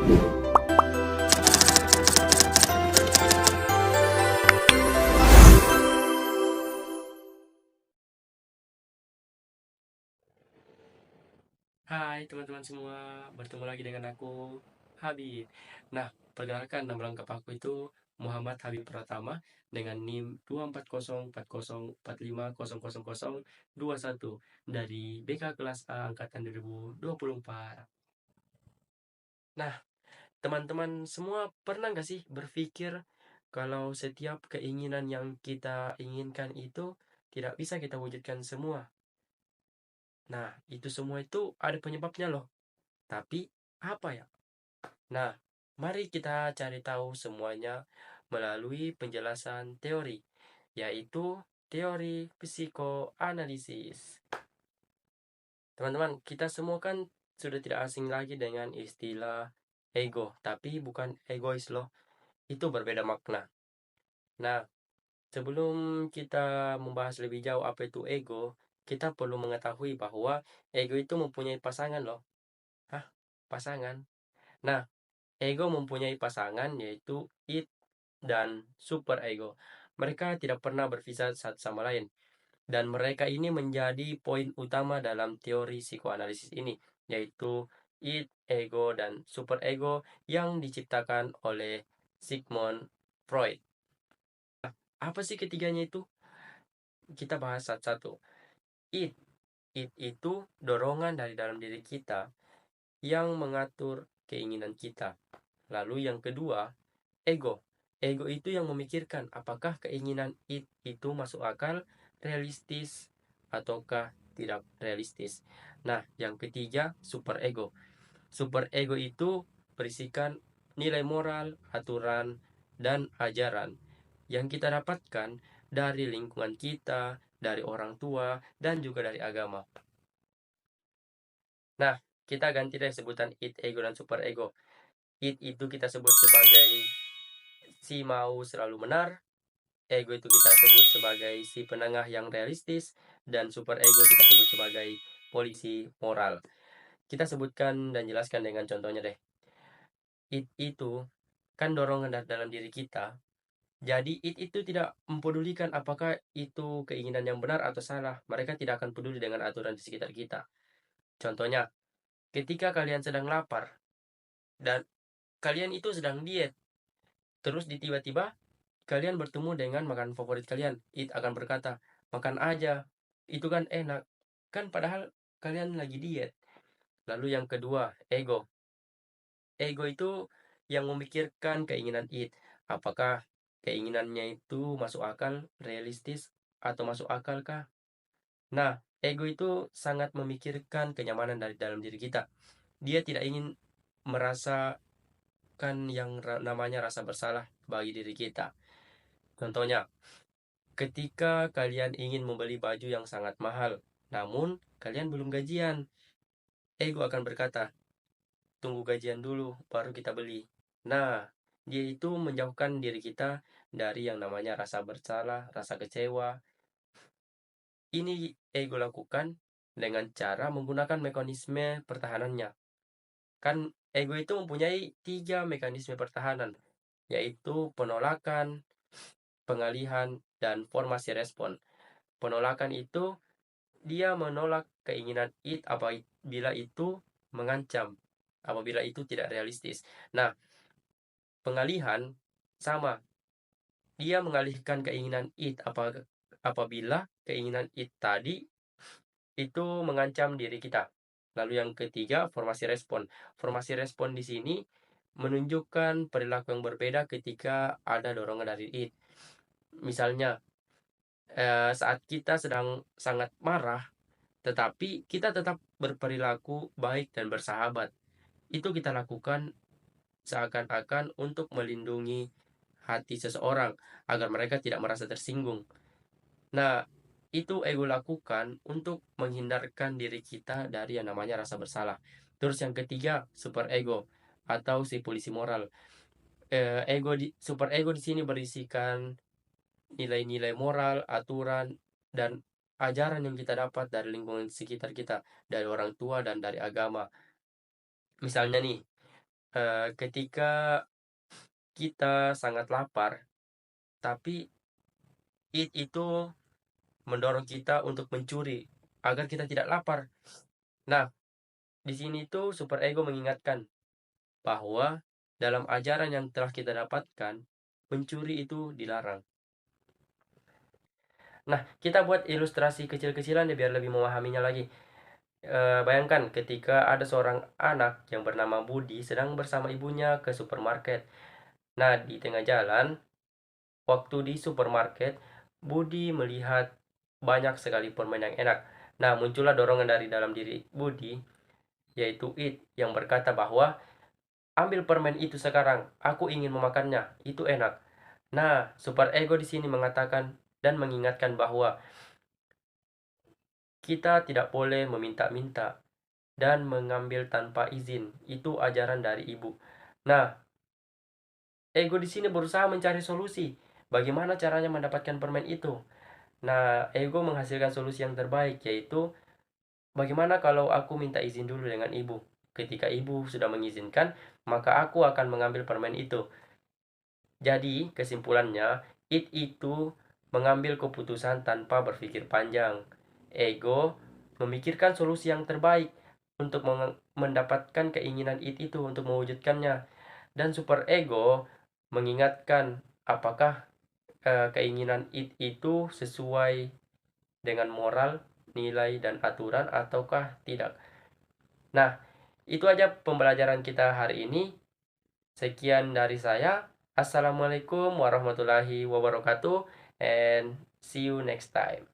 Hai teman-teman semua, bertemu lagi dengan aku, Habib. Nah, perkenalkan nama lengkap aku itu Muhammad Habib Pratama dengan NIM 2414040550021 dari BK kelas A angkatan 2024. Nah, teman-teman semua pernah nggak sih berpikir kalau setiap keinginan yang kita inginkan itu tidak bisa kita wujudkan semua? Nah, itu semua itu ada penyebabnya loh. Tapi apa ya? Nah, mari kita cari tahu semuanya melalui penjelasan teori, yaitu teori psikoanalisis. Teman-teman, kita semua kan sudah tidak asing lagi dengan istilah ego, tapi bukan egois loh. Itu berbeda makna. Nah, sebelum kita membahas lebih jauh apa itu ego, kita perlu mengetahui bahwa ego itu mempunyai pasangan loh. Hah? Pasangan? Nah, ego mempunyai pasangan yaitu id dan super ego. Mereka tidak pernah berpisah satu sama lain. Dan mereka ini menjadi poin utama dalam teori psikoanalisis ini, yaitu id, ego, dan super ego yang diciptakan oleh Sigmund Freud. Apa sih ketiganya itu? Kita bahas satu-satu. Id. Id itu dorongan dari dalam diri kita yang mengatur keinginan kita. Lalu yang kedua, ego. Ego itu yang memikirkan apakah keinginan itu masuk akal, realistis, ataukah tidak realistis. Nah, yang ketiga, super ego. Super ego itu berisikan nilai moral, aturan, dan ajaran yang kita dapatkan dari lingkungan kita, dari orang tua, dan juga dari agama. Nah, kita ganti deh sebutan id, ego, dan super ego. Id itu kita sebut sebagai si mau selalu benar, ego itu kita sebut sebagai si penengah yang realistis, dan super ego kita sebut sebagai polisi moral. Kita sebutkan dan jelaskan dengan contohnya deh. Itu kan dorongan dari dalam diri kita. Jadi itu tidak mempedulikan apakah itu keinginan yang benar atau salah. Mereka tidak akan peduli dengan aturan di sekitar kita. Contohnya, ketika kalian sedang lapar dan kalian itu sedang diet, terus di tiba-tiba kalian bertemu dengan makanan favorit kalian, it akan berkata, makan aja, itu kan enak. Kan padahal kalian lagi diet. Lalu yang kedua, ego. Ego itu yang memikirkan keinginan it. Apakah keinginannya itu masuk akal, realistis, atau masuk akal kah? Nah, ego itu sangat memikirkan kenyamanan dari dalam diri kita. Dia tidak ingin merasakan yang namanya rasa bersalah bagi diri kita. Contohnya, ketika kalian ingin membeli baju yang sangat mahal, namun kalian belum gajian, ego akan berkata, tunggu gajian dulu, baru kita beli. Nah, dia itu menjauhkan diri kita dari yang namanya rasa bersalah, rasa kecewa. Ini ego lakukan dengan cara menggunakan mekanisme pertahanannya. Kan ego itu mempunyai 3 mekanisme pertahanan, yaitu penolakan, pengalihan, dan formasi respon. Penolakan itu dia menolak keinginan it apabila itu mengancam, apabila itu tidak realistis. Nah, pengalihan sama, dia mengalihkan keinginan it apabila keinginan it tadi itu mengancam diri kita. Lalu yang ketiga, formasi respon. Formasi respon di sini menunjukkan perilaku yang berbeda ketika ada dorongan dari it. Misalnya, saat kita sedang sangat marah, tetapi kita tetap berperilaku baik dan bersahabat. Itu kita lakukan seakan-akan untuk melindungi hati seseorang agar mereka tidak merasa tersinggung. Nah, itu ego lakukan untuk menghindarkan diri kita dari yang namanya rasa bersalah. Terus yang ketiga, super ego atau si polisi moral. Super ego di sini berisikan nilai-nilai moral, aturan, dan ajaran yang kita dapat dari lingkungan sekitar kita, dari orang tua dan dari agama. Misalnya nih, Ketika kita sangat lapar, tapi id itu mendorong kita untuk mencuri agar kita tidak lapar. Nah, di sini tuh super ego mengingatkan bahwa dalam ajaran yang telah kita dapatkan, mencuri itu dilarang. Nah, kita buat ilustrasi kecil-kecilan ya biar lebih memahaminya lagi. Bayangkan ketika ada seorang anak yang bernama Budi sedang bersama ibunya ke supermarket. Nah, di tengah jalan, waktu di supermarket, Budi melihat banyak sekali permen yang enak. Nah, muncullah dorongan dari dalam diri Budi, yaitu id, yang berkata bahwa ambil permen itu sekarang, aku ingin memakannya, itu enak. Nah, super ego di sini mengatakan dan mengingatkan bahwa kita tidak boleh meminta-minta dan mengambil tanpa izin. Itu ajaran dari ibu. Nah, ego di sini berusaha mencari solusi. Bagaimana caranya mendapatkan permen itu? Nah, ego menghasilkan solusi yang terbaik, yaitu bagaimana kalau aku minta izin dulu dengan ibu. Ketika ibu sudah mengizinkan, maka aku akan mengambil permen itu. Jadi, kesimpulannya, it itu mengambil keputusan tanpa berpikir panjang. Ego memikirkan solusi yang terbaik untuk mendapatkan keinginan it itu untuk mewujudkannya. Dan super ego mengingatkan apakah keinginan it itu sesuai dengan moral, nilai, dan aturan ataukah tidak. Nah, itu aja pembelajaran kita hari ini. Sekian dari saya. Assalamualaikum warahmatullahi wabarakatuh, and see you next time.